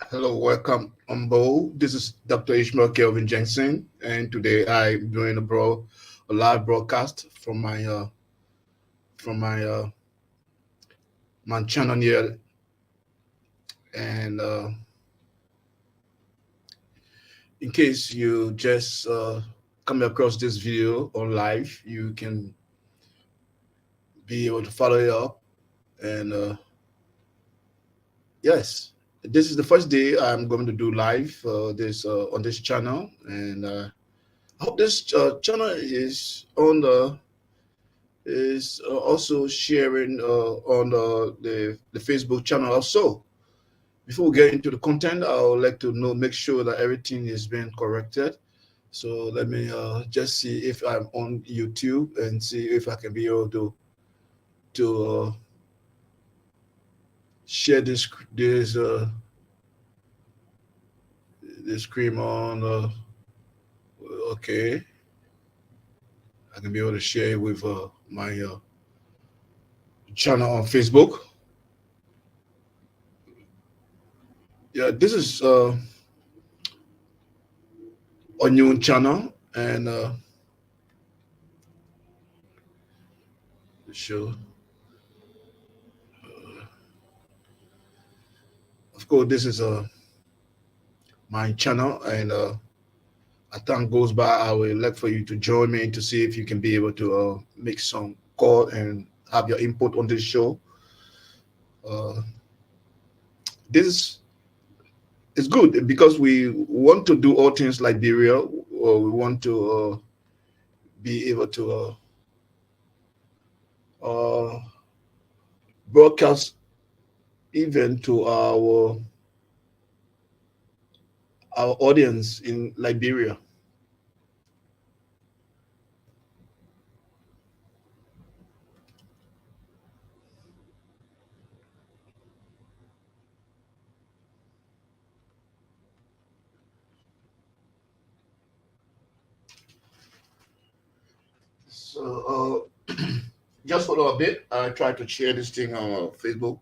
Hello, welcome on board. This is Dr. Ishmeal Kelvin Jensen, and today I'm doing a live broadcast from my channel here. And in case you just come across this video on live, you can be able to follow it up. And yes, this is the first day I'm going to do live this on this channel, and I hope this channel is also sharing on the Facebook channel also. Before we get into the content, I would like to make sure that everything is being corrected. So let me just see if I'm on YouTube and see if I can be able to share this screen on. Okay, I can be able to share it with my channel on Facebook. Yeah, this is a new channel, and show. Of course, this is my channel, and as time goes by, I would like for you to join me to see if you can be able to make some call and have your input on this show. Uh, this is good because we want to do all things Liberia, or we want to be able to uh, broadcast even to our audience in Liberia. So just for a bit, I try to share this thing on Facebook.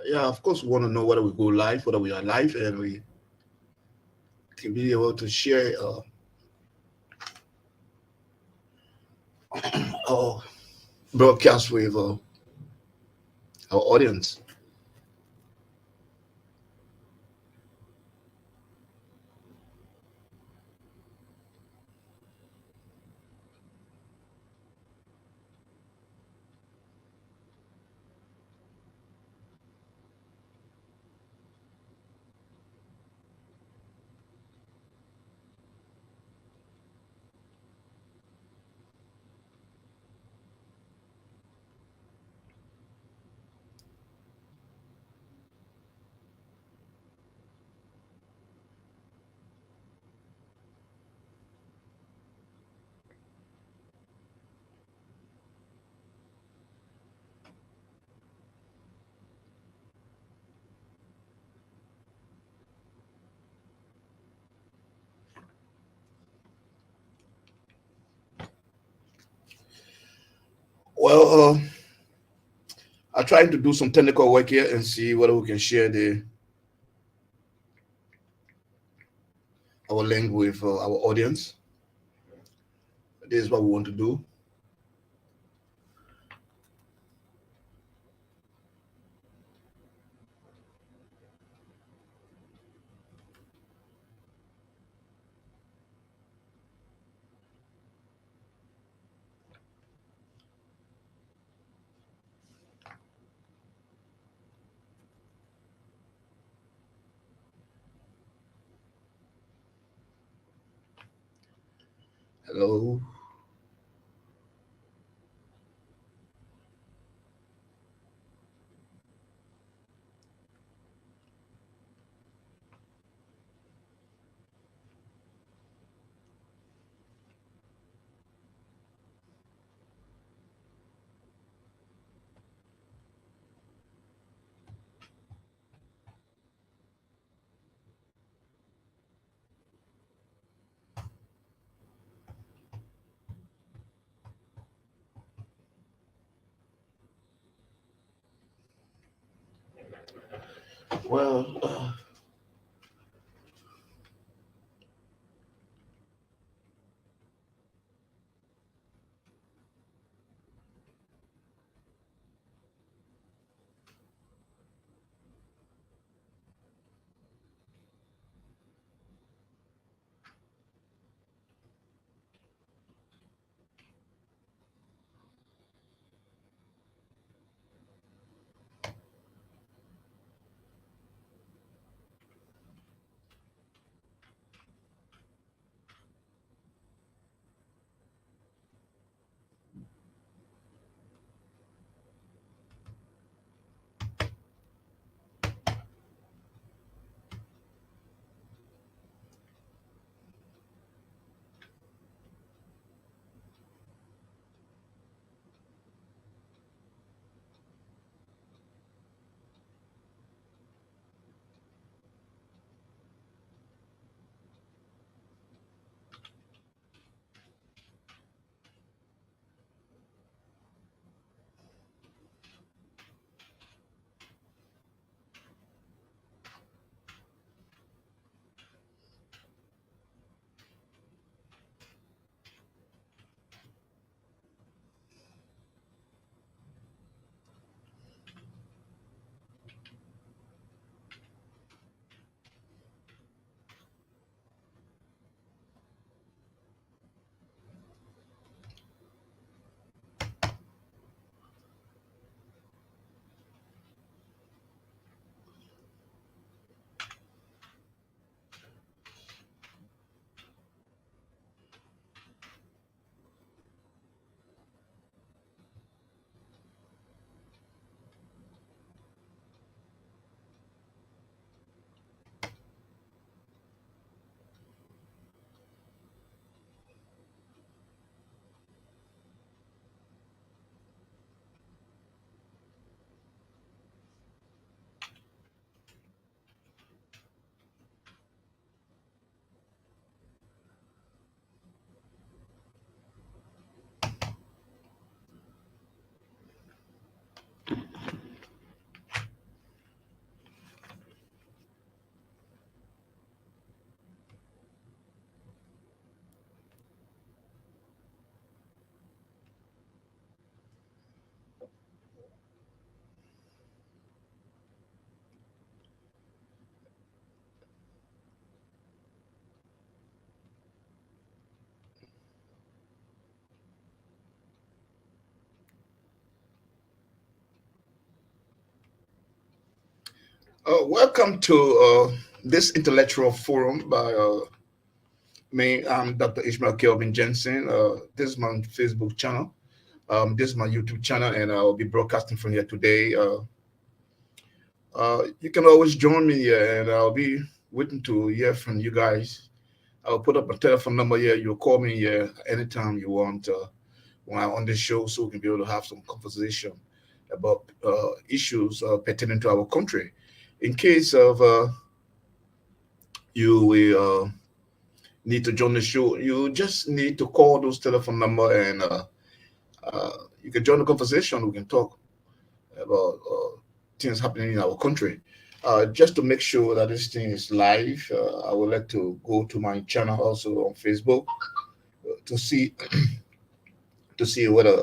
Yeah, of course, we want to know whether we go live, whether we are live, and we can be able to share our broadcast with our audience. Well, I'm trying to do some technical work here and see whether we can share the our link with our audience. This is what we want to do. Hello. Well, welcome to this intellectual forum by me. I'm Dr. Ishmeal Kelvin Jensen. This is my Facebook channel. This is my YouTube channel, and I'll be broadcasting from here today. You can always join me here, and I'll be waiting to hear from you guys. I'll put up a telephone number here. You'll call me here anytime you want when I'm on this show, so we can be able to have some conversation about issues pertaining to our country. In case of you will need to join the show, you just need to call those telephone number and you can join the conversation. We can talk about things happening in our country. Just to make sure that this thing is live, I would like to go to my channel also on Facebook to see to see whether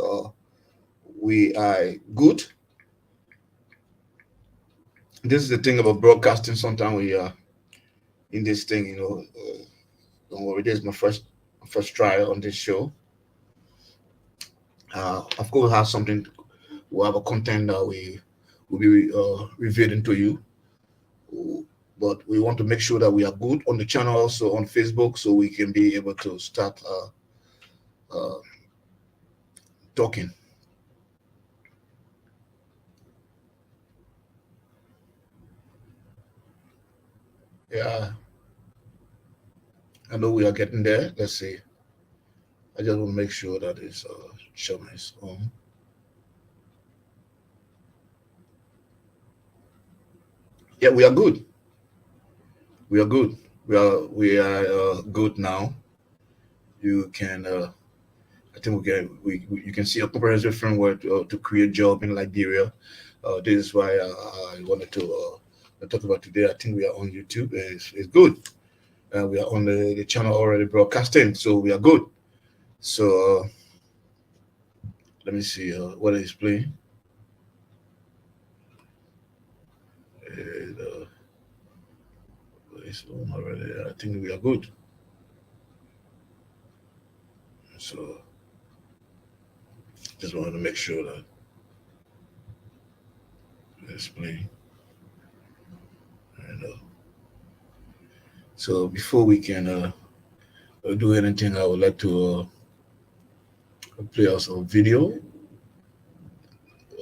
we are good. This is the thing about broadcasting. Sometimes we are in this thing, don't worry, this is my first try on this show. Of course, we'll have something. We'll have a content that we will be revealing to you. But we want to make sure that we are good on the channel, also on Facebook, so we can be able to start uh, talking. Yeah, I know we are getting there. Let's see. I just want to make sure that it's showing its own. Yeah, we are good. We are good. We are good now. You can. I think you can see a comprehensive framework to create job in Liberia. This is why I wanted to I talk about today. I think we are on YouTube. It's good. We are on the channel already broadcasting, so we are good. So let me see what is playing. And, it's on already. I think we are good. So just wanted to make sure that it's playing. And, so before we can do anything, I would like to play us a video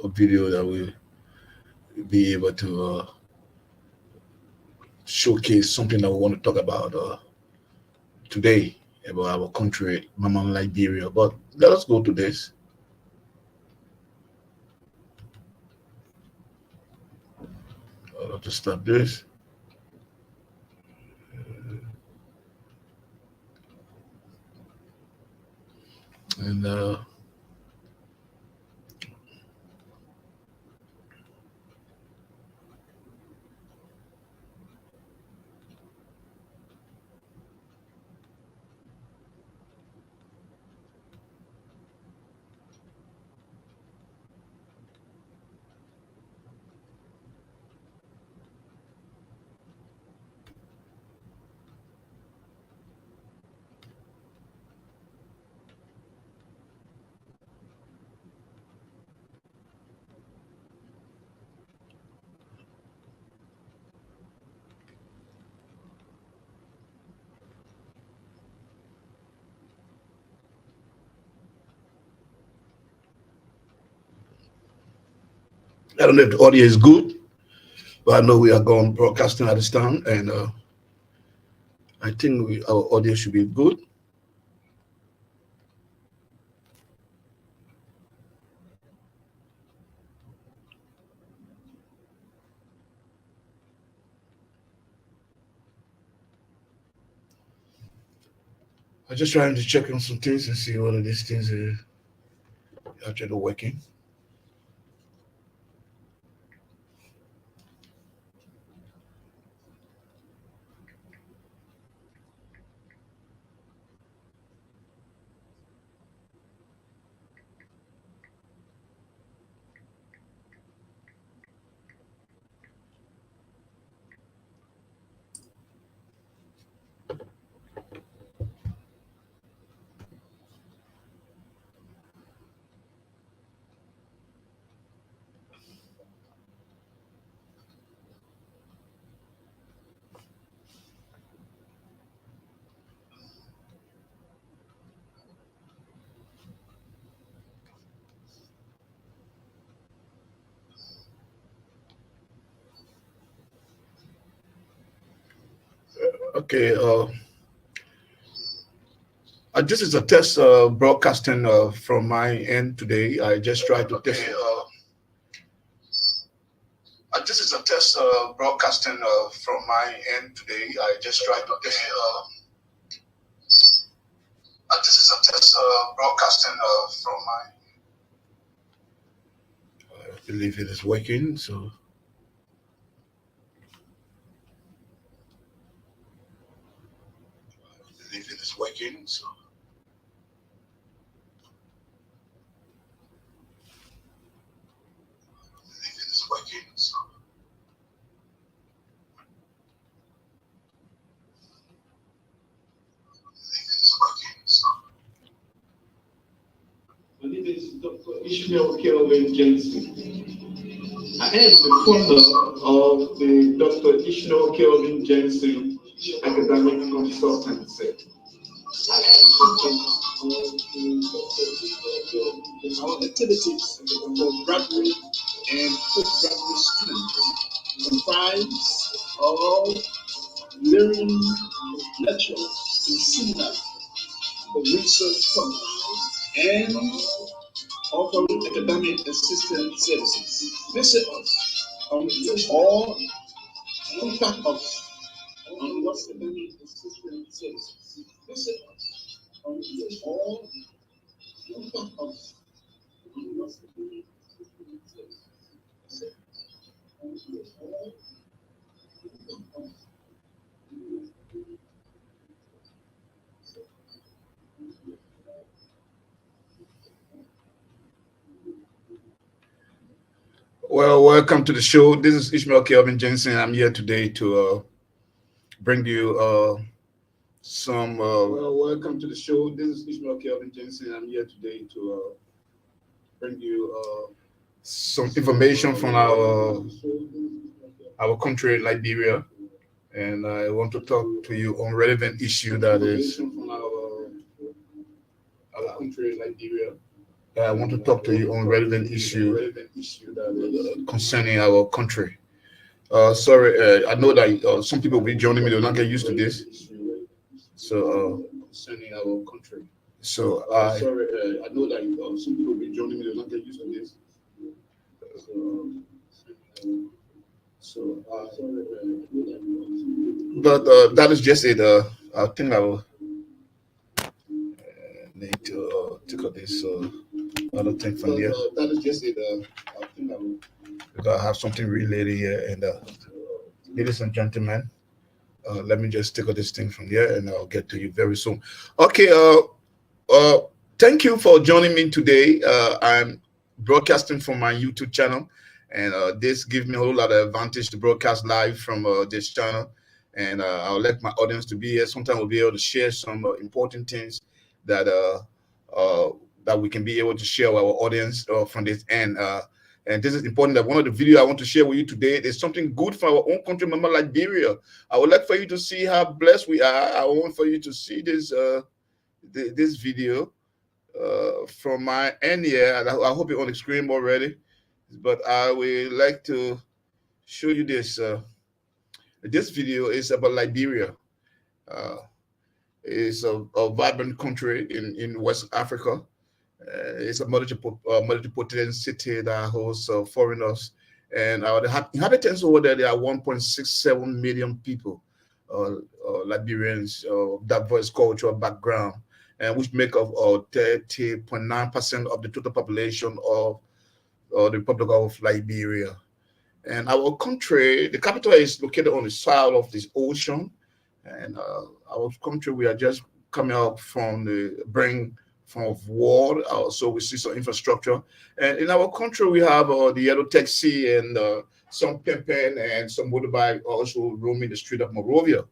that will be able to showcase something that we want to talk about today about our country, Mama Liberia. But let us go to this. I'll have to stop this. And I don't know if the audio is good, but I know we are going broadcasting at this time, and I think our audio should be good. I'm just trying to check on some things and see whether these things are actually working. Okay, this is a test broadcasting from my end today. I just tried to test. This is a test broadcasting from my end today. I just tried to test. This is a test broadcasting from my. I believe it is working. So. I believe it is working. So. I believe it is working. So. My name is Dr. Ishmeal Kelvin Jensen. I am the founder of the Dr. Ishmeal Kelvin Jensen Academic Consultancy. Our activities for graduate and postgraduate students comprise of learning lectures and seminars for research programs and offering academic assistance services. Visit us on or contact us on what's academic assistance services. Visit us on or contact us on what's academic assistance services. Visit us on or welcome to the show. This is Ishmeal Kelvin Jensen. I'm here today to bring you some. Welcome to the show. This is Ishmeal Kelvin Jensen. I'm here today to bring you some information from our country, Liberia, and I want to talk to you on relevant issue that is from our country, Liberia. I want to talk to you on relevant issue concerning our country. Sorry, I know that some people will be joining me. They'll not get used to this. So concerning our country. So sorry, I know that some people will be joining me. They'll not get used to this. But that is just it. I think I will need to take out this other thing from here. That is just it. I think I will. Because I have something related here, and ladies and gentlemen, let me just take out this thing from here, and I'll get to you very soon. Okay. Uh, Thank you for joining me today. I'm broadcasting from my YouTube channel, and this gives me a whole lot of advantage to broadcast live from this channel. And I'll let my audience to be here. Sometimes we'll be able to share some important things that that we can be able to share with our audience from this end. And this is important that one of the videos I want to share with you today is something good for our own country, member Liberia. I would like for you to see how blessed we are. I want for you to see this this video from my end here. I hope you're on the screen already, but I would like to show you this. This video is about Liberia. It's a vibrant country in West Africa. It's a multipotent city that hosts foreigners, and the inhabitants over there, there are 1.67 million people, Liberians of diverse cultural background, and which make up 30.9% of the total population of the Republic of Liberia. And our country, the capital is located on the side of this ocean, and our country, we are just coming up from the brink from war, so we see some infrastructure. And in our country, we have the yellow taxi and some pimping and some motorbike also roaming the street of Monrovia.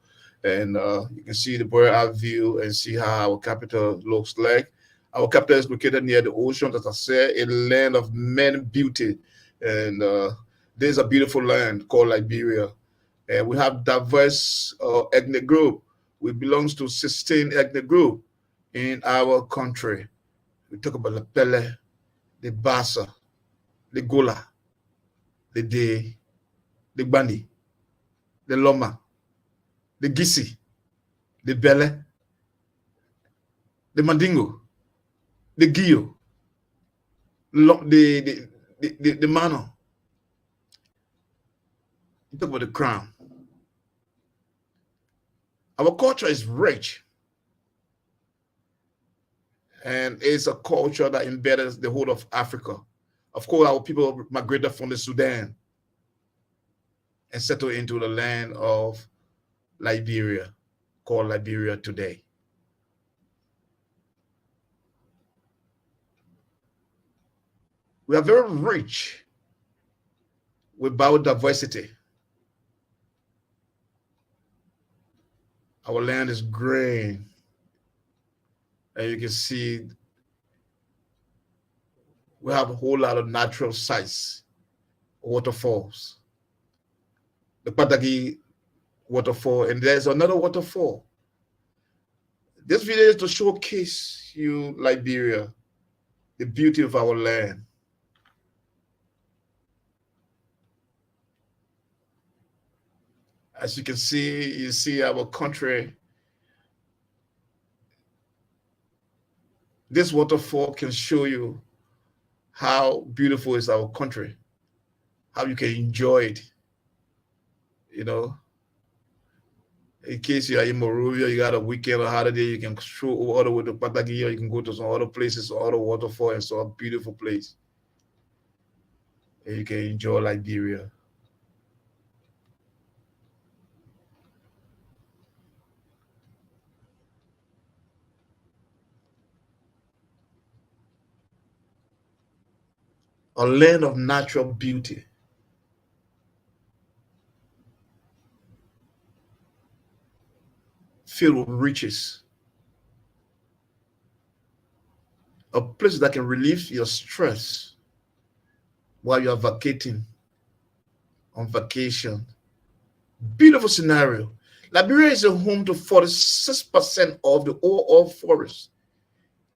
And you can see the bird eye view and see how our capital looks like. Our capital is located near the ocean, as I said, a land of many beauty. And there's a beautiful land called Liberia. And we have diverse ethnic group. We belongs to 16 ethnic group in our country. We talk about the Pele, the Bassa, the Gola, the Bandi, the Loma, the Gisi, the Bele, the Mandingo, the Gio, the Mano. You talk about the Crown. Our culture is rich, and it's a culture that embeds the whole of Africa. Of course, our people migrated from the Sudan and settled into the land of Liberia, called Liberia today. We are very rich with biodiversity. Our land is green, and you can see we have a whole lot of natural sites, waterfalls, the Patagi waterfall, and there's another waterfall. This video is to showcase you Liberia, the beauty of our land. As you can see, you see our country. This waterfall can show you how beautiful is our country, how you can enjoy it. You know, in case you are in Monrovia, you got a weekend or holiday, you can stroll all the way to Patagi, or you can go to some other places, some other waterfall, and some beautiful place. And you can enjoy Liberia. A land of natural beauty. filled with riches, a place that can relieve your stress while you are vacating on vacation. Beautiful scenario. Liberia is a home to 46% of the oil forest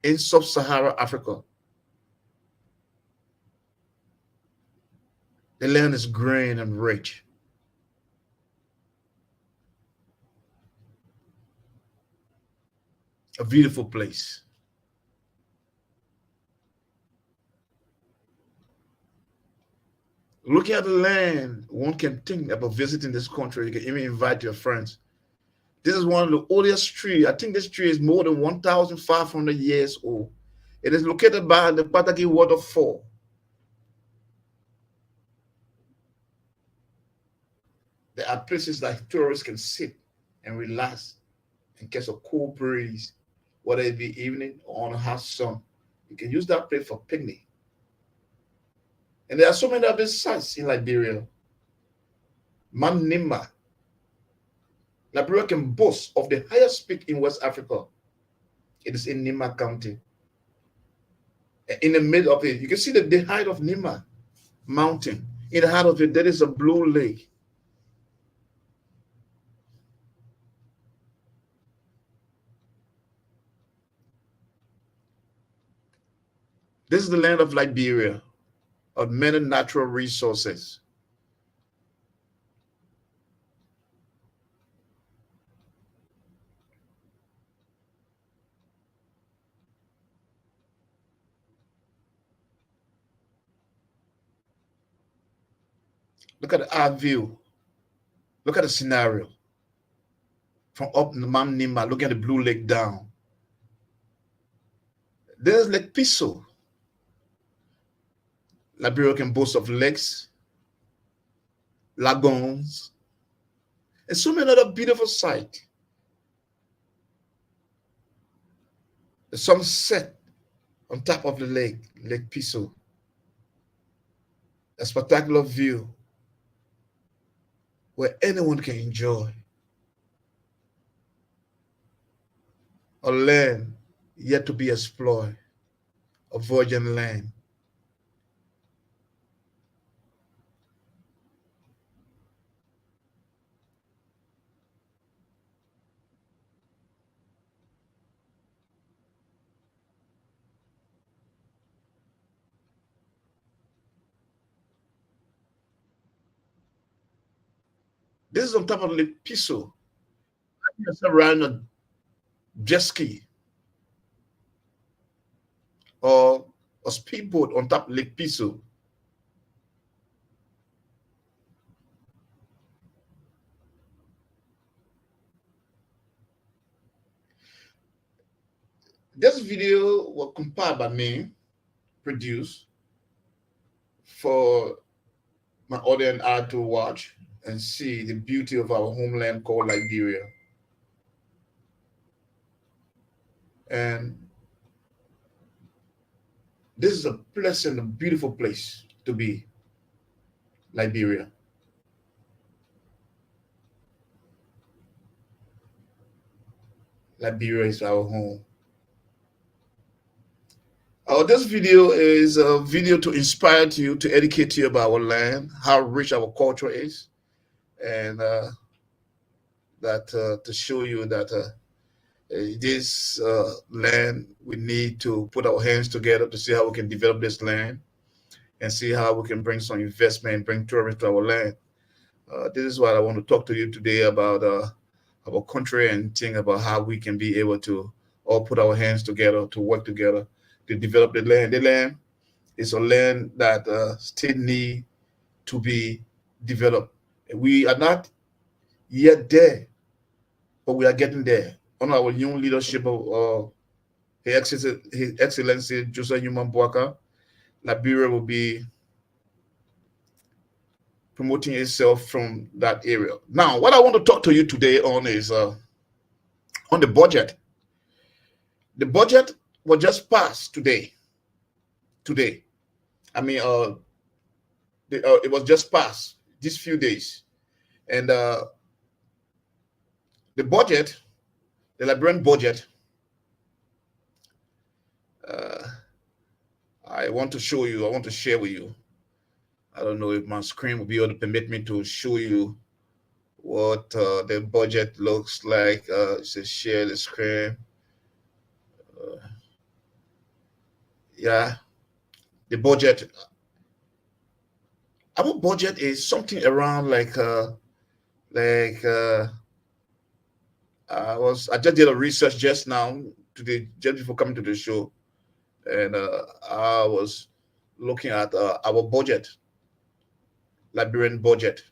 in sub-Saharan Africa. The land is green and rich. A beautiful place. Looking at the land, one can think about visiting this country. You can even invite your friends. This is one of the oldest trees. I think this tree is more than 1,500 years old. It is located by the Pataki waterfall. There are places that tourists can sit and relax and catch a cool breeze, whether it be evening or on a hot sun. You can use that place for picnic. And there are so many other sites in Liberia. Manima. Liberia can boast of the highest peak in West Africa. It is in Nima County. In the middle of it, you can see the height of Nima Mountain. In the heart of it, there is a blue lake. This is the land of Liberia, of many natural resources. Look at our view. Look at the scenario. From up in Mount Nima, look at the blue lake down. There's Lake Piso. Liberia can boast of lakes, lagoons, and so many other beautiful sights. The sun set on top of the lake, Lake Piso. A spectacular view where anyone can enjoy. A land yet to be explored, a virgin land. This is on top of Lake Piso. Around a jet ski or a speedboat on top of Lake Piso. This video was compiled by me, produced for my audience and I to watch and see the beauty of our homeland called Liberia. And this is a pleasant, a beautiful place to be, Liberia. Liberia is our home. This video is a video to inspire you, to educate you about our land, how rich our culture is, and to show you that this land, we need to put our hands together to see how we can develop this land and see how we can bring some investment and bring tourists to our land. This is what I want to talk to you today about our country and think about how we can be able to all put our hands together to work together to develop the land. The land is a land that still need to be developed. We are not yet there, but we are getting there. Under our young leadership of His Excellency Joseph Newman Boaka, Liberia will be promoting itself from that area. Now, what I want to talk to you today on is on the budget. The budget was just passed today. I mean, it was just passed these few days. And the budget the Liberian budget. I want to show you, I want to share with you. I don't know if my screen will be able to permit me to show you what the budget looks like. It says share the screen. Yeah, the budget. Our budget is something around like I just did a research just now today, just before coming to the show, and I was looking at our budget, Liberian budget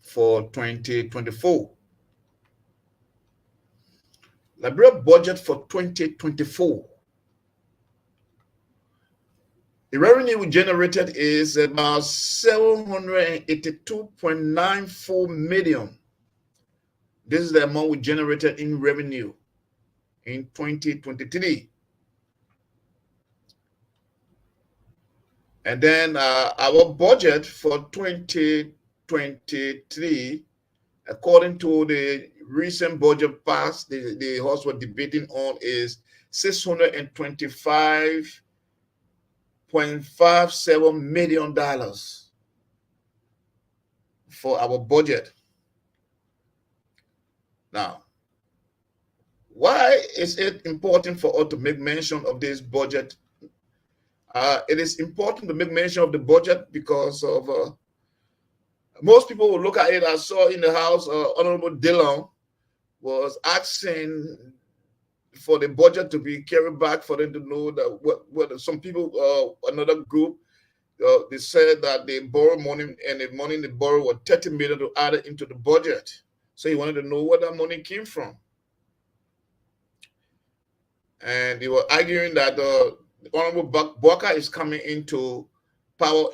for 2024. Liberia budget for 2024. The revenue we generated is about 782.94 million. This is the amount we generated in revenue in 2023. And then our budget for 2023, according to the recent budget passed, the house we're debating on, is $625.57 million for our budget. Now, why is it important for us to make mention of this budget? It is important to make mention of the budget because of most people will look at it. I saw in the House, Honorable Dillon was asking for the budget to be carried back for them to know that what some people, another group, they said that they borrow money, and the money they borrowed was 30 million to add it into the budget. So he wanted to know where that money came from. And they were arguing that Honorable Baka is coming into power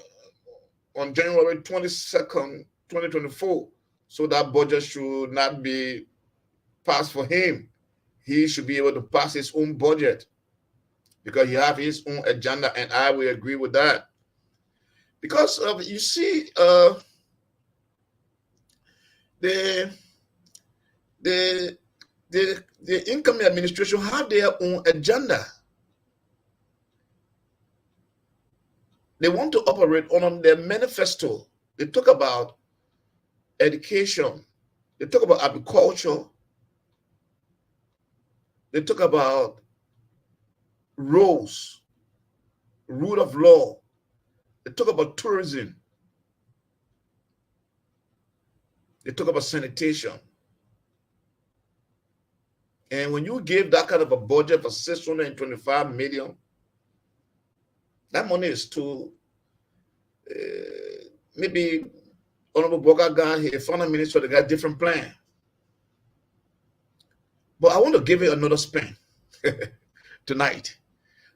on January 22nd, 2024. So that budget should not be passed for him. He should be able to pass his own budget because he has his own agenda, and I will agree with that. Because you see, the incoming administration have their own agenda. They want to operate on their manifesto. They talk about education. They talk about agriculture. They talk about roads, rule of law. They talk about tourism. They talk about sanitation. And when you give that kind of a budget for 625 million, that money is too, maybe Honorable Boga guy, he found a minister, they got a different plan. But I want to give it another spin tonight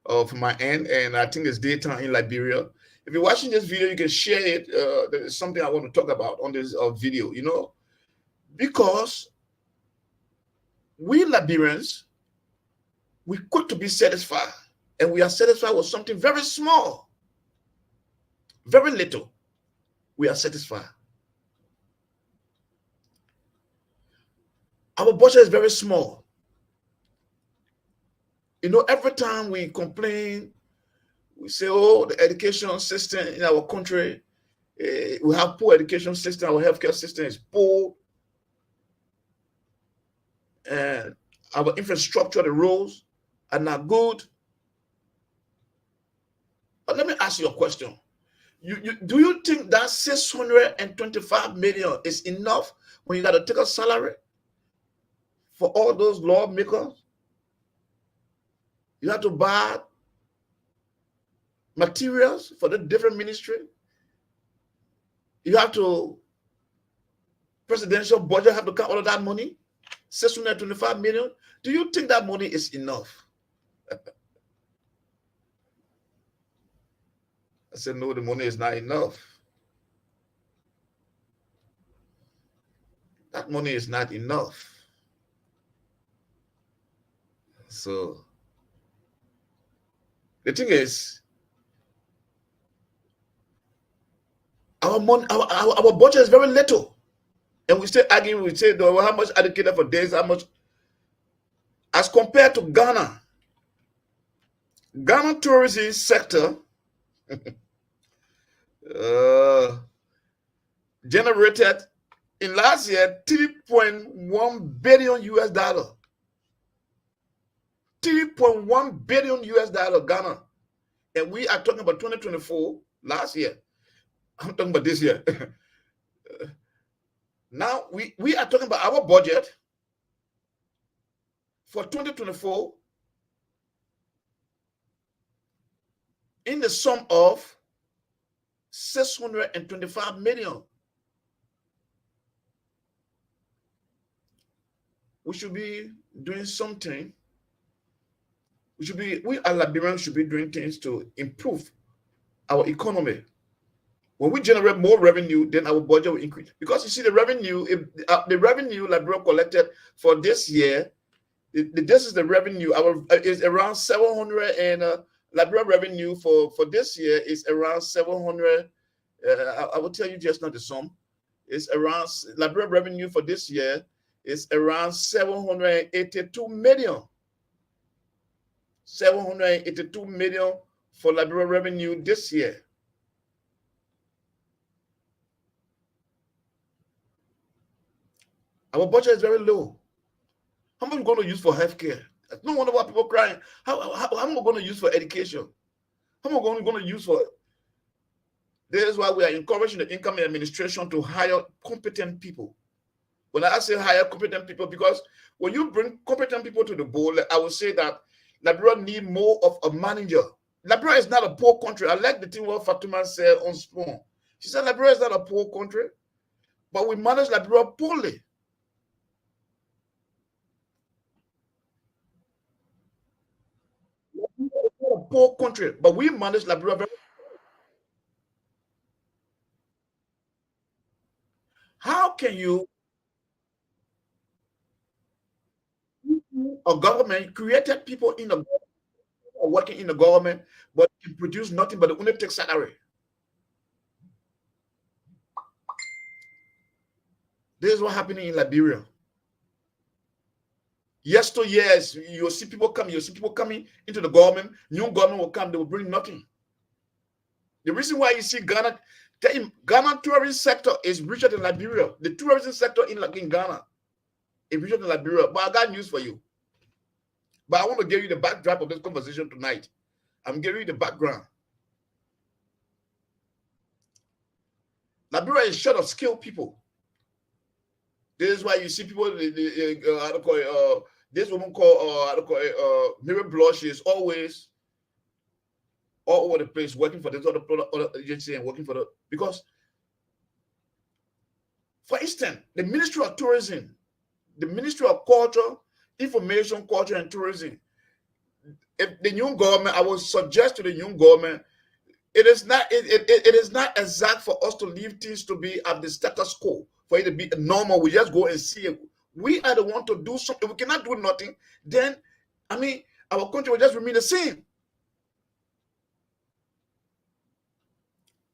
from my end, and I think it's daytime in Liberia. If you're watching this video, you can share it. There's something I want to talk about on this video, you know, because we Liberians, we quick to be satisfied, and we are satisfied with something very small, very little. We are satisfied. Our budget is very small. You know, every time we complain, we say, oh, the education system in our country, we have poor education system, our healthcare system is poor, and our infrastructure, the roads are not good. But let me ask you a question. Do you think that 625 million is enough when you got to take a salary for all those lawmakers? You have to buy materials for the different ministry. You have to, presidential budget have to cut all of that money, 625 million. Do you think that money is enough? I said, no, the money is not enough. That money is not enough. So the thing is, our budget is very little, and we still arguing. We say, how much allocated for this, how much As compared to Ghana, Ghana tourism sector generated in last year 3.1 billion US dollar. 3.1 billion US dollar Ghana. And we are talking about 2024 last year. I'm talking about this year. Now we are talking about our budget for 2024 in the sum of 625 million. We should be doing something. We as Liberians should be doing things to improve our economy. When we generate more revenue, then our budget will increase. Because you see, the revenue Liberia collected for this year, this is the revenue. Is around 700, and Liberia revenue for this year is around 700. I will tell you just not the sum. It's around Liberia revenue for this year is around 782 million. 782 million for Liberia revenue this year. Our budget is very low. How much are we going to use for healthcare? No wonder why people are crying. How am I going to use for education? How am I going to use for? This is why we are encouraging the income administration to hire competent people. When I say hire competent people, because when you bring competent people to the board, I will say that Liberia need more of a manager. Liberia is not a poor country. I like the thing what Fatuma said on Spoon. She said Liberia is not a poor country, but we manage Liberia poorly. A poor country, but we manage Liberia very. How can you, a government created people in the working in the government, but can produce nothing but only take salary? This is what happening in Liberia. Yes, 2 years, you'll see people coming. You'll see people coming into the government. New government will come. They will bring nothing. The reason why you see Ghana tourism sector is richer than Liberia. The tourism sector in Ghana is richer than Liberia. But I got news for you. But I want to give you the backdrop of this conversation tonight. I'm giving you the background. Liberia is short of skilled people. This is why you see people. This woman called Mary Blush is always all over the place working for this other agency and working for the, because, for instance, the Ministry of Tourism, the Ministry of Culture, Information, Culture, and Tourism. If the new government, I would suggest to the new government, it is not exact for us to leave things to be at the status quo, for it to be normal. We just go and see it. We are the one to do something. We cannot do nothing. Then, I mean, our country will just remain the same.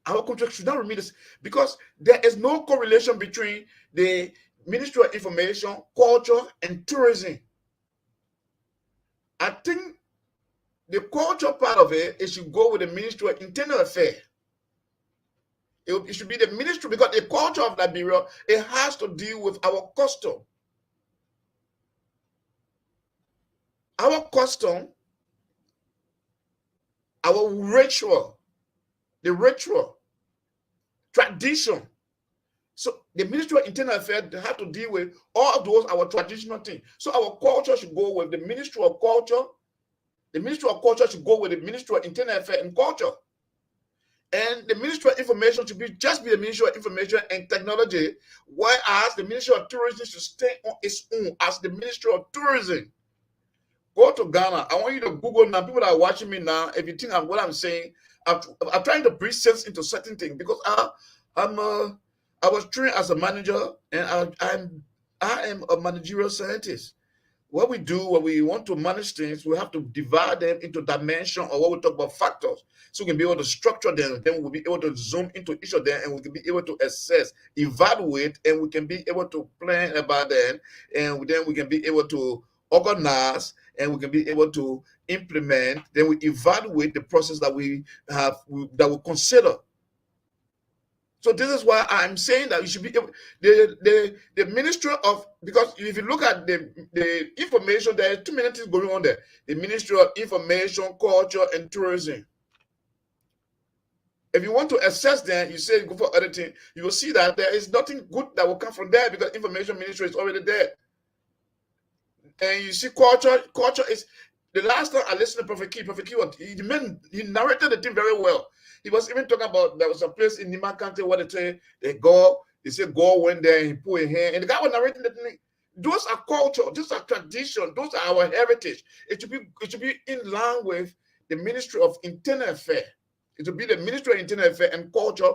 Our country should not remain the same, because there is no correlation between the Ministry of Information, Culture, and Tourism. I think the culture part of it should go with the Ministry of Internal Affairs. It should be the ministry, because the culture of Liberia, it has to deal with our custom. Our custom, our ritual, the ritual, tradition. So the Ministry of Internal Affairs have to deal with all of those, our traditional things. So our culture should go with the Ministry of Culture. The Ministry of Culture should go with the Ministry of Internal Affairs and Culture. And the Ministry of Information should just be the Ministry of Information and Technology, whereas the Ministry of Tourism should stay on its own as the Ministry of Tourism. Go to Ghana. I want you to Google now. People that are watching me now, if you think of what I'm saying, I'm trying to bring sense into certain things, because I was trained as a manager, and I am a managerial scientist. What we do when we want to manage things, we have to divide them into dimension, or what we talk about factors, so we can be able to structure them. Then we'll be able to zoom into each of them, and we can be able to assess, evaluate, and we can be able to plan about them, and then we can be able to organize, and we can be able to implement. Then we evaluate the process that we have, that we consider. So this is why I'm saying that you should be able, the Ministry of, because if you look at the information, there are too many things going on there. The Ministry of Information, Culture, and Tourism. If you want to assess them, you say go for editing, you will see that there is nothing good that will come from there because Information Ministry is already there. And you see, culture is, the last time I listened to Prophet Key he narrated the thing very well. He was even talking about, there was a place in Nima County where they say God went there and he put a hand, and the guy was narrating the thing. Those are culture, those are tradition, those are our heritage. It should be in line with the Ministry of Internal Affairs. It should be the Ministry of Internal Affairs and Culture.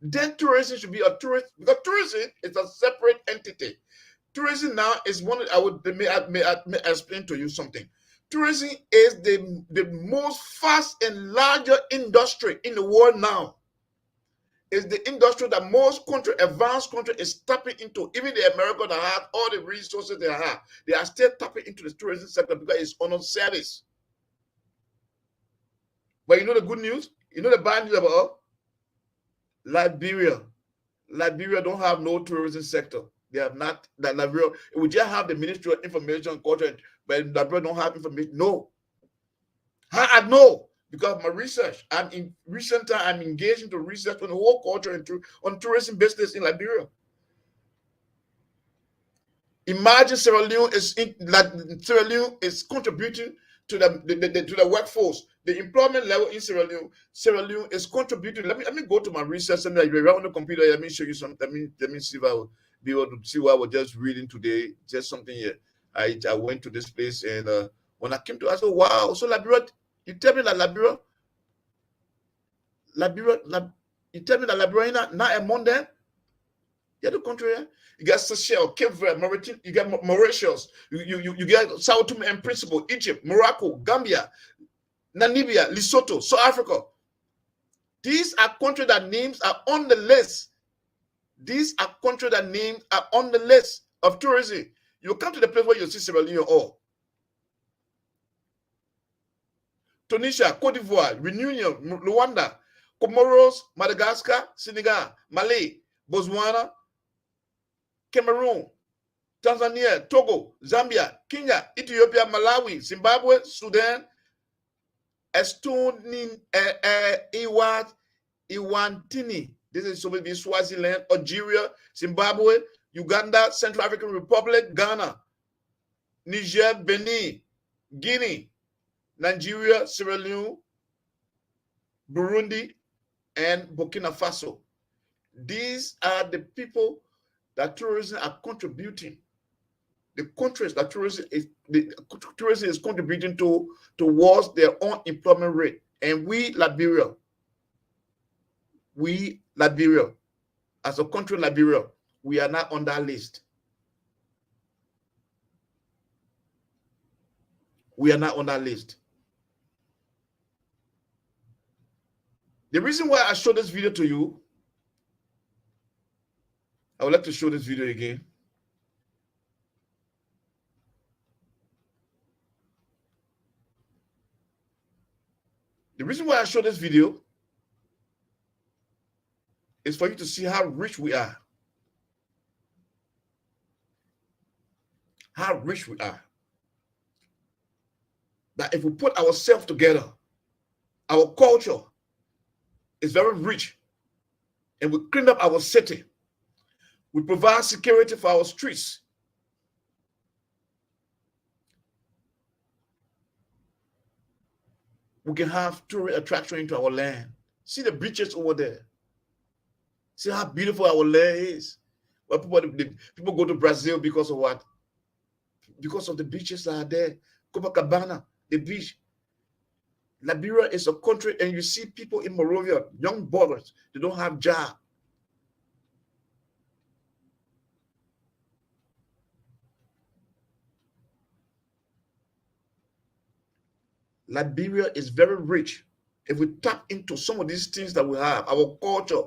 Then tourism should be a tourist, because tourism is a separate entity. Tourism now is one. May explain to you something. Tourism is the most fast and larger industry in the world now. It's the industry that most advanced country is tapping into. Even the America that have all the resources they have, they are still tapping into the tourism sector because it's on service. But you know the good news? You know the bad news about Liberia? Liberia don't have no tourism sector. They have not, that Liberia, we just have the Ministry of Information and Culture, but Liberia don't have information. No. How I know? Because my research, I'm engaged into research on the whole culture and on tourism business in Liberia. Imagine Sierra Leone is contributing to the workforce. The employment level in Sierra Leone is contributing. Let me go to my research center. If you're on the computer, let me show you something. Let me see if I will be able to see what I was just reading today. Just something here. I went to this place, and when I came to, I said, wow. So Liberia, you tell me that Liberia, you tell me that Liberia not among them? Yeah, the country. Yeah? You got Seychelles, Kelvin, Mauritius, you got Mauritius, you get Sao Tome and Principe, Egypt, Morocco, Gambia, Namibia, Lesotho, South Africa. These are countries that names are on the list. These are countries that names are on the list of tourism. You come to the place where you see Sierra Leone or Tunisia, Cote d'Ivoire, Reunion, Rwanda, Comoros, Madagascar, Senegal, Mali, Botswana, Cameroon, Tanzania, Togo, Zambia, Kenya, Ethiopia, Malawi, Zimbabwe, Sudan, Estonia, Iwantini. This is supposed to be Swaziland, Algeria, Zimbabwe, Uganda, Central African Republic, Ghana, Niger, Benin, Guinea, Nigeria, Sierra Leone, Burundi, and Burkina Faso. These are the people that tourism are contributing. The countries that tourism is contributing towards their own employment rate. And we, Liberia, as a country, Liberia, we are not on that list. We are not on that list. The reason why I show this video to you, I would like to show this video again. The reason why I show this video is for you to see how rich we are. How rich we are. That if we put ourselves together, our culture is very rich, and we clean up our city. We provide security for our streets. We can have tourist attraction into our land. See the beaches over there. See how beautiful our land is. Well, people go to Brazil because of what? Because of the beaches that are there. Copacabana, the beach. Liberia is a country, and you see people in Monrovia, young boys, they don't have job. Liberia is very rich. If we tap into some of these things that we have, our culture,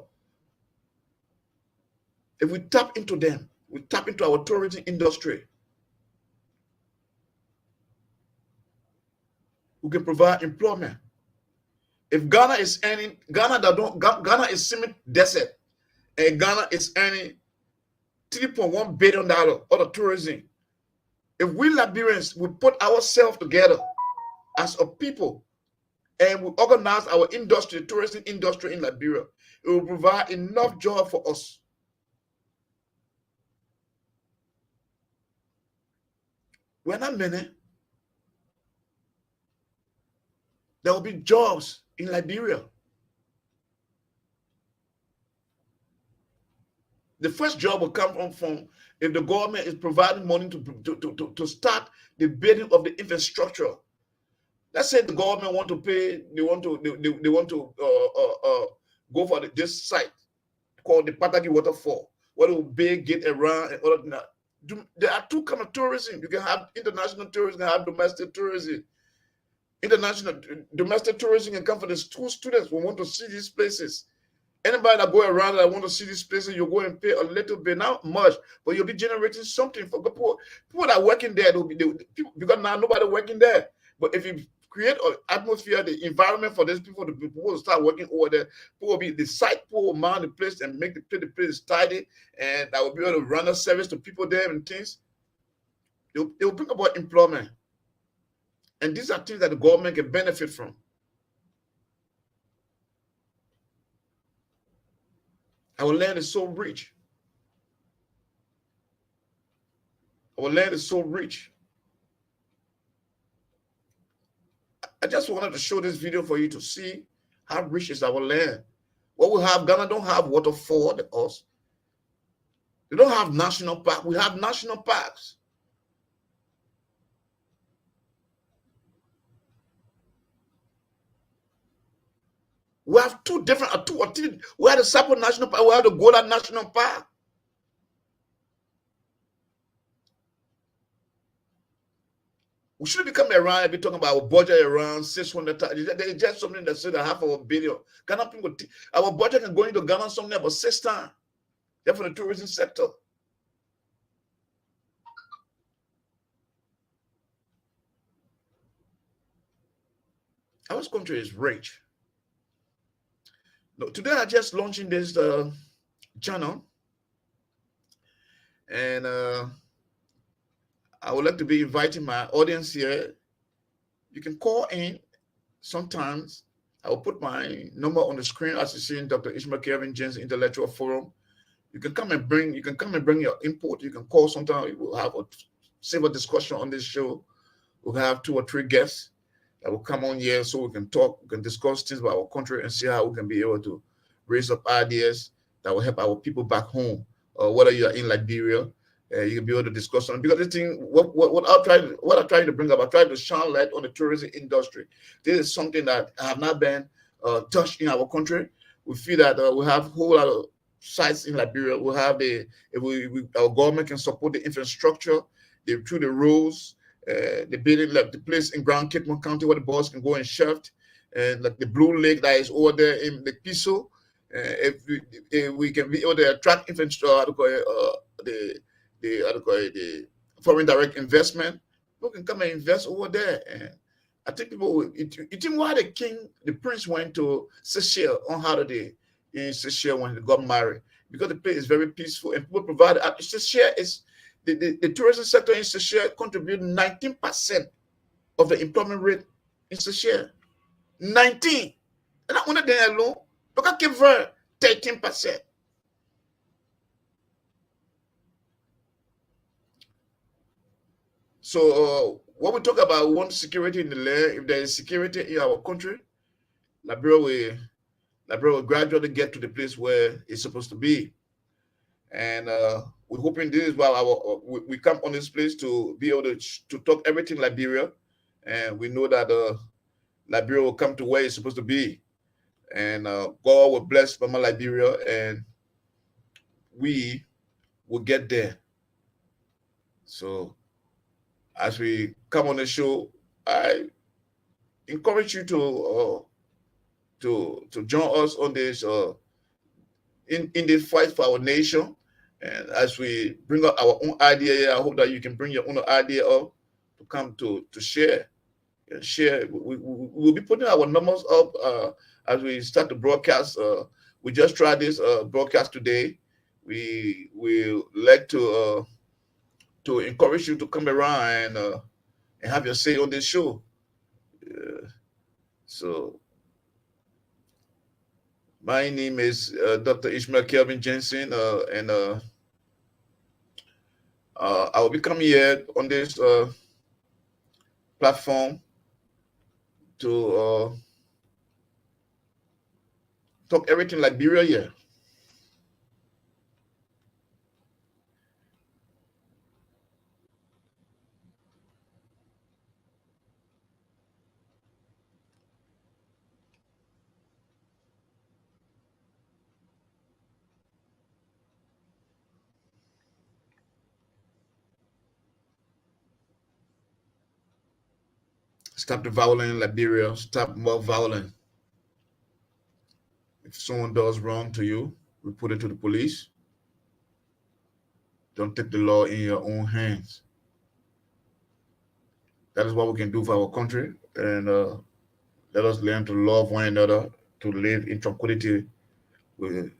if we tap into them, we tap into our tourism industry, we can provide employment. If Ghana is earning, Ghana is semi-desert, and Ghana is earning $3.1 billion out of tourism. If we Liberians we put ourselves together as a people and we organize our industry, tourism industry in Liberia, it will provide enough job for us. We're not many. There will be jobs in Liberia. The first job will come from if the government is providing money to start the building of the infrastructure. Let's say the government want to pay, they want to go for this site called the Patagi Waterfall, where they will build, get around and all of that. There are two kinds of tourism. You can have international tourism, you can have domestic tourism. Domestic tourism can come for the school students who want to see these places. Anybody that go around that want to see these places, you're going to pay a little bit, not much, but you'll be generating something for the people. People that are working there, because now nobody working there. But if you create an atmosphere, the environment for these people, the people will start working over there. People will be the site, people will man the place and make the place tidy, and that will be able to run a service to people there and things. They will bring about employment. And these are things that the government can benefit from. Our land is so rich. Our land is so rich. I just wanted to show this video for you to see how rich is our land. What we have, Ghana don't have waterfall like us. They don't have national park. We have national parks. We have two or three. We have the Sapo National Park. We have the Gola National Park. We shouldn't be coming around and be talking about our budget around 600. There is just something that said $500 million. Ghana people, our budget can go into Ghana something about 6 times. That's for the tourism sector. Our country is rich. No, today I just launching this channel, and I would like to be inviting my audience here. You can call in sometimes. I will put my number on the screen as you see in Dr. Ishmeal Kelvin Jensen Intellectual Forum. You can come and bring your input. You can call sometime. We'll have a civil discussion on this show. We'll have 2 or 3 guests that will come on here so we can talk, we can discuss things about our country and see how we can be able to raise up ideas that will help our people back home, or whether you are in Liberia, you can be able to discuss on. Because this thing, what I'm trying to bring up, I'm trying to shine light on the tourism industry. This is something that have not been touched in our country. We feel that we have a whole lot of sites in Liberia. We have our government can support the infrastructure, through the roads, the building, like the place in Grand Cape County where the boys can go and shift, and like the Blue Lake that is over there in the Piso. If we can be able to attract infrastructure, the foreign direct investment, people can come and invest over there. And I think people will. You think why the prince went to Seychelles on holiday in Seychelles when he got married? Because the place is very peaceful and people provide. Seychelles is the tourism sector in Seychelles contribute 19% of the employment rate in Seychelles. 19. And not only that alone, look at Cape Verde, 13%. So when we talk about we want security in the land, if there is security in our country, Liberia will gradually get to the place where it's supposed to be. And we're hoping this is why we come on this place to be able to talk everything Liberia, and we know that Liberia will come to where it's supposed to be, and God will bless Mama Liberia, and we will get there. So as we come on the show, I encourage you to join us on this in this fight for our nation. And as we bring up our own idea, I hope that you can bring your own idea up to come to share share. We'll be putting our numbers up as we start to broadcast. We just tried this broadcast today. We like to encourage you to come around and have your say on this show. So my name is Dr. Ishmeal Kelvin Jensen, and I will be coming here on this platform to talk everything Liberia here. Stop the violence in Liberia. Stop more violence. If someone does wrong to you, report it to the police. Don't take the law in your own hands. That is what we can do for our country, and let us learn to love one another, to live in tranquility with,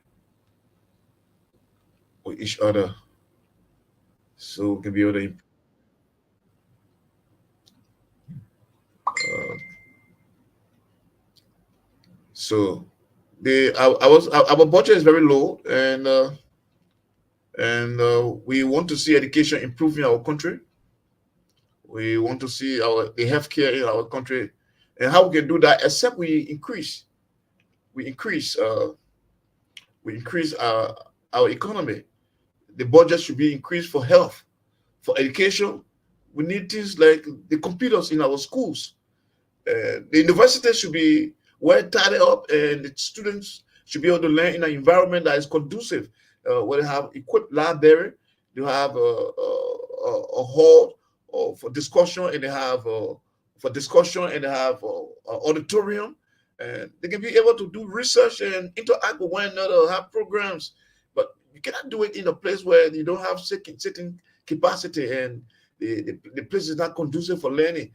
with each other, so we can be able to. So our budget is very low, and we want to see education improve in our country. We want to see the healthcare in our country, and how we can do that except we increase our economy. The budget should be increased for health, for education. We need things like the computers in our schools. The university should be well tied up, and the students should be able to learn in an environment that is conducive, where they have equipped library, they have a hall for discussion, and they have auditorium, and they can be able to do research and interact with one another, have programs. But you cannot do it in a place where you don't have sitting capacity, and the place is not conducive for learning.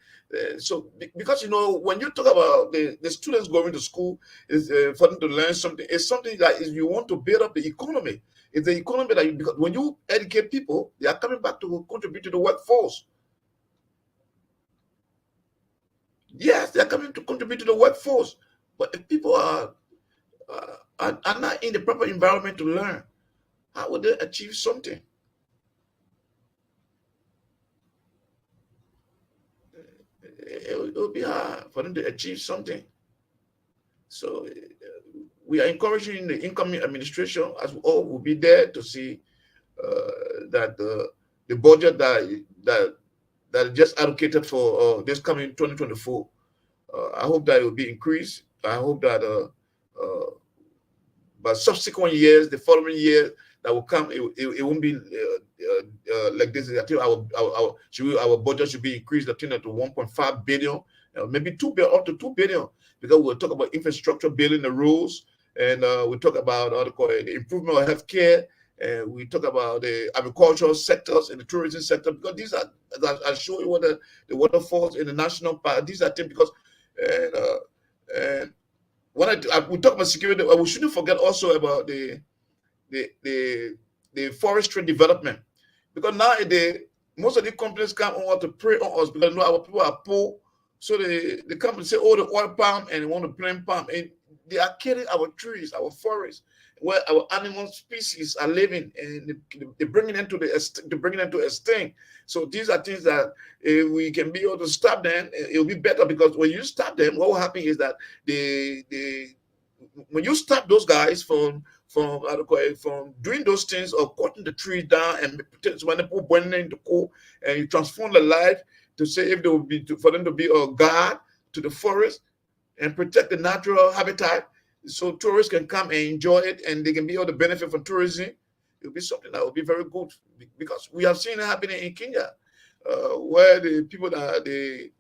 So because when you talk about the students going to school, is for them to learn something, it's something that is you want to build up the economy. It's the economy that because when you educate people, they are coming back to contribute to the workforce. Yes, they are coming to contribute to the workforce. But if people are not in the proper environment to learn, how would they achieve something? It will be hard for them to achieve something. So we are encouraging the incoming administration, as we all will be there to see that the budget that is just allocated for this coming 2024. I hope that it will be increased. I hope that but subsequent years, the following year that will come, it won't be like this. I think our budget should be increased. I think to 1.5 billion, maybe 2 billion, up to 2 billion, because we'll talk about infrastructure, building the roads, and we talk about the improvement of healthcare, and we talk about the agricultural sectors and the tourism sector, because these are, I'll show you what the waterfalls in the national park. These are things because and when we talk about security, we shouldn't forget also about the forestry development, because nowadays most of the companies come on to prey on us because our people are poor, so they come and say, oh, the oil palm, and they want to plant palm, and they are killing our trees, our forests, where our animal species are living, and they bring it into extinct. So these are things that if we can be able to stop them, it'll be better, because when you stop them, what will happen is that when you stop those guys from doing those things or cutting the trees down, and when they put burning into coal, and you transform the life to say if they will be for them to be a guard to the forest and protect the natural habitat, so tourists can come and enjoy it, and they can be able to benefit from tourism. It will be something that will be very good, because we have seen it happening in Kenya, where the people that the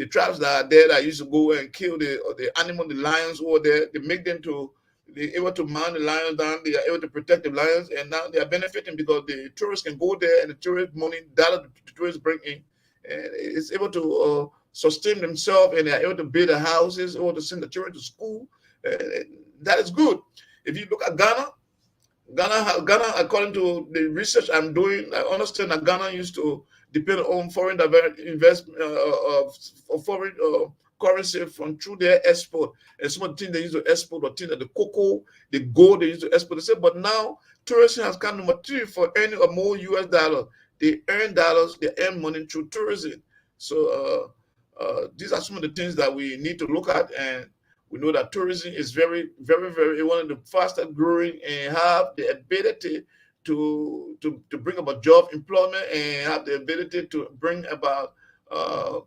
tribes that are there that used to go and kill the animal, the lions over there, they make them to they're able to mount the lions down, they are able to protect the lions, and now they are benefiting because the tourists can go there, and the tourist money dollar the tourists bring in, and it's able to sustain themselves and they're able to build their houses or to send the children to school. Uh, that is good. If you look at Ghana, according to the research I'm doing, I understand that Ghana used to depend on foreign investment of foreign currency from through their export. And some of the things they used to export, or things like the cocoa, the gold they used to export. They say, but now tourism has come number three for earning or more US dollars. They earn dollars, they earn money through tourism. So these are some of the things that we need to look at, and we know that tourism is very, very, very one of the fastest growing and have the ability to bring about job employment and have the ability to bring about uh,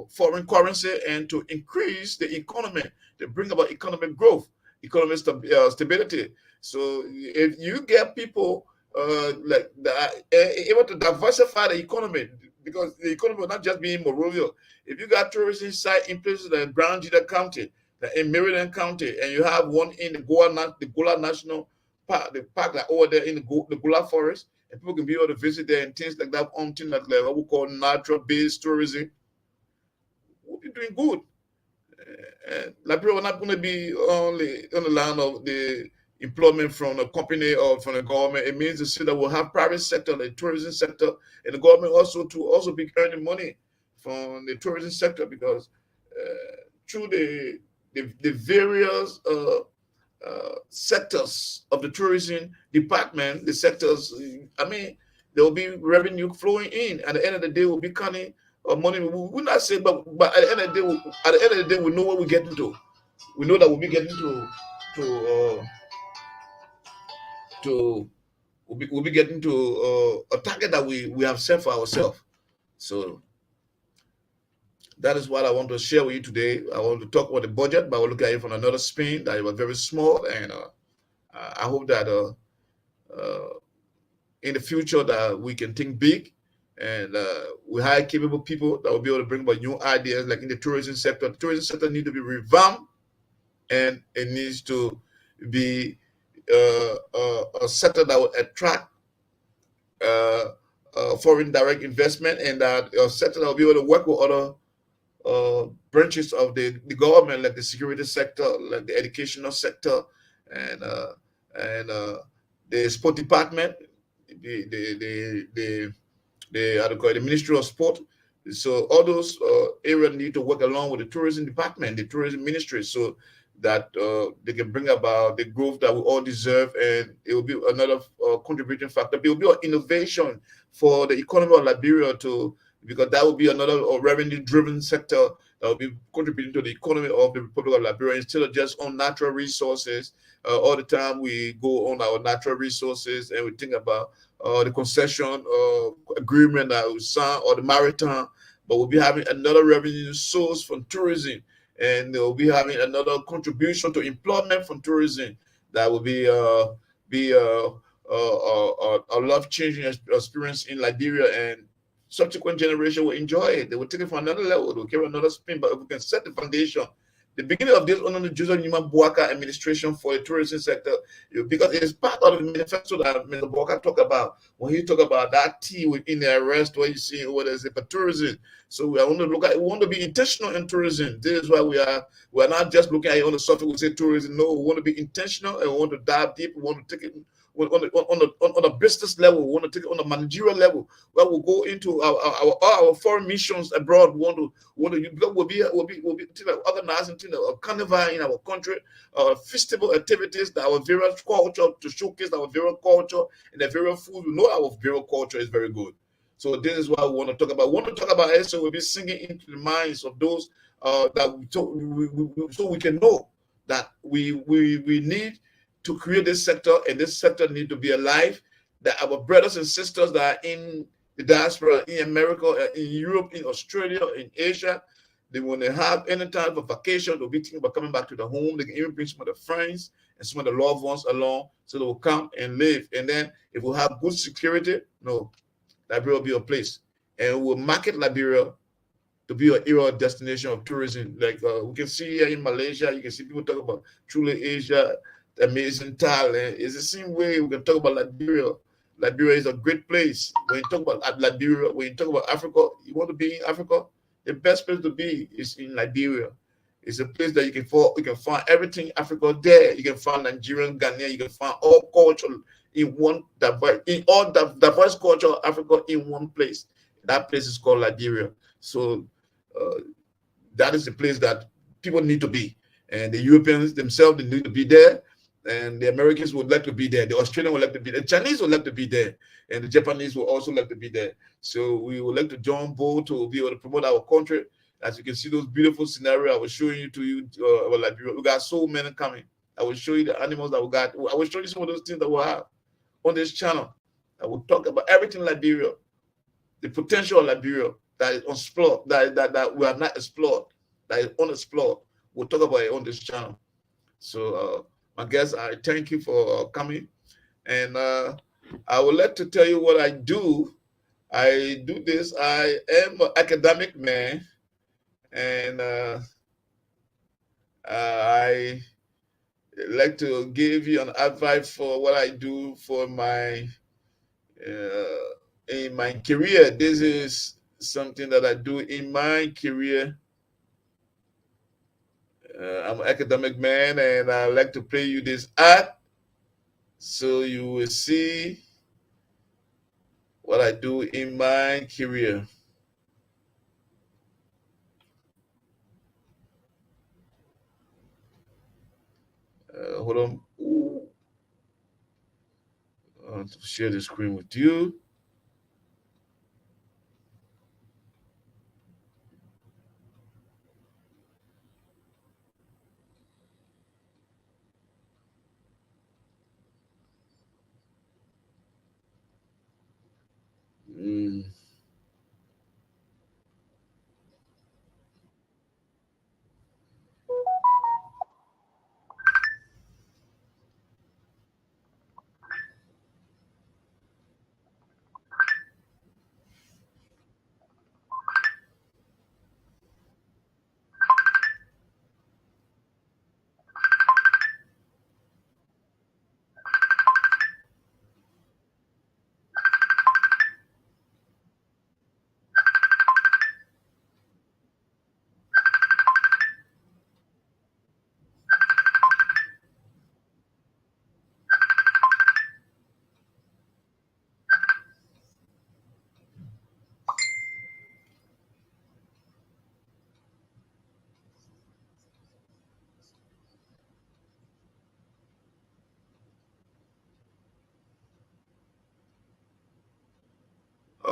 foreign currency and to increase the economy, to bring about economic growth, economic stability. So if you get people like that able to diversify the economy, because the economy will not just be in Monrovia. If you got tourist inside in places like Brown Jida County, like in Maryland County, and you have one in the Gola National Park, the park like over there in the Gola Forest, and people can be able to visit there and things like that, on things like what we call natural-based tourism, we'll be doing good. And Liberia will not going to be only on the line of the employment from a company or from the government. It means the city will have private sector, the tourism sector, and the government also to also be earning money from the tourism sector, because through the various sectors of the tourism department, the sectors, I mean, there will be revenue flowing in. At the end of the day, we'll be counting money. We will not say, but at the end of the day, we know what we're getting to. We know that we'll be getting to we'll be getting to a target that we have set for ourselves. So that is what I want to share with you today. I want to talk about the budget, but I will look at it from another spin that it was very small, and I hope that in the future that we can think big, and we hire capable people that will be able to bring about new ideas, like in the tourism sector. The tourism sector needs to be revamped, and it needs to be a sector that will attract foreign direct investment, and that a sector that will be able to work with other branches of the government, like the security sector, like the educational sector, and the sport department, how to call it, the Ministry of Sport. So all those areas need to work along with the tourism department, the tourism ministry, so that they can bring about the growth that we all deserve, and it will be another contributing factor. It will be an innovation for the economy of Liberia to, because that will be another revenue-driven sector that will be contributing to the economy of the Republic of Liberia, instead of just on natural resources. All the time we go on our natural resources and we think about the concession agreement that we sign, or the maritime, but we'll be having another revenue source from tourism, and they'll be having another contribution to employment from tourism that will be a life-changing experience in Liberia, and subsequent generation will enjoy it. They will take it from another level. They'll carry another spin. But if we can set the foundation, the beginning of this under the Joseph Newman Boaka administration for the tourism sector, because it is part of the manifesto that Mr. Boaka talked about when he talked about that T within the arrest, where you see what is it for tourism. So we want to look at, we want to be intentional in tourism. This is why we are not just looking at it on the surface. We say tourism. No, we want to be intentional, and we want to dive deep. We want to take it on a business level. We want to take it on a managerial level, where we'll go into our foreign missions abroad. We want to we'll be organizing a carnival in our country, festival activities that our various culture, to showcase our various culture and the various food. We know our various culture is very good. So this is what we want to talk about. We want to talk about it, so we'll be singing into the minds of those so we can know that we need to create this sector, and this sector need to be alive, that our brothers and sisters that are in the diaspora, in America, in Europe, in Australia, in Asia, they want to have any type of vacation, they'll be thinking about coming back to the home. They can even bring some of their friends and some of the loved ones along, so they will come and live. And then if we have good security, Liberia will be a place. And we'll market Liberia to be an era destination of tourism. Like we can see here in Malaysia, you can see people talk about truly Asia, amazing talent. It's the same way we can talk about Liberia. Liberia is a great place. When you talk about Liberia, when you talk about Africa, you want to be in Africa, The best place to be is in Liberia. It's a place that you can find everything Africa there. You can find Nigerian, Ghanaian, you can find all culture in one diverse, in all the diverse culture of Africa in one place. That place is called Liberia. So uh, that is the place that people need to be. And the Europeans themselves, they need to be there. And the Americans would like to be there. The Australians would like to be there. The Chinese would like to be there. And the Japanese would also like to be there. So we would like to join both to be able to promote our country. As you can see, those beautiful scenarios I was showing you to you, like we got so many coming. I will show you the animals that we got. I will show you some of those things that we have on this channel. I will talk about everything Liberia, the potential of Liberia that is unexplored, that we have not explored, that is unexplored. We'll talk about it on this channel. So, my guests, I thank you for coming, and I would like to tell you what I do. I do this. I am an academic man, and I like to give you an advice for what I do for my in my career. This is something that I do in my career. I'm an academic man, and I like to play you this art so you will see what I do in my career. Hold on. I want to share the screen with you. Mm.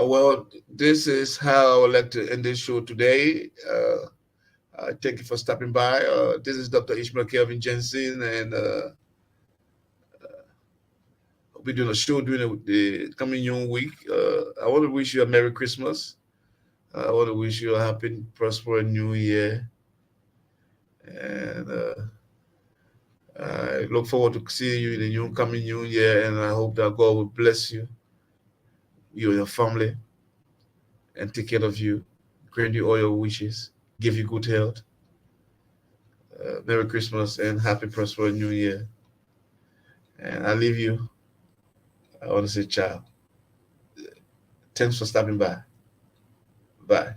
Well, this is how I would like to end this show today. Thank you for stopping by. This is Dr. Ishmeal Kelvin Jensen, and I'll be doing a show during the coming young week. I want to wish you a Merry Christmas. I want to wish you a happy, prosperous New Year, and I look forward to seeing you in the new coming New Year. And I hope that God will bless you, you and your family, and take care of you, grant you all your wishes, give you good health. Merry Christmas and happy, prosperous New Year. And I leave you. I want to say ciao. Thanks for stopping by. Bye.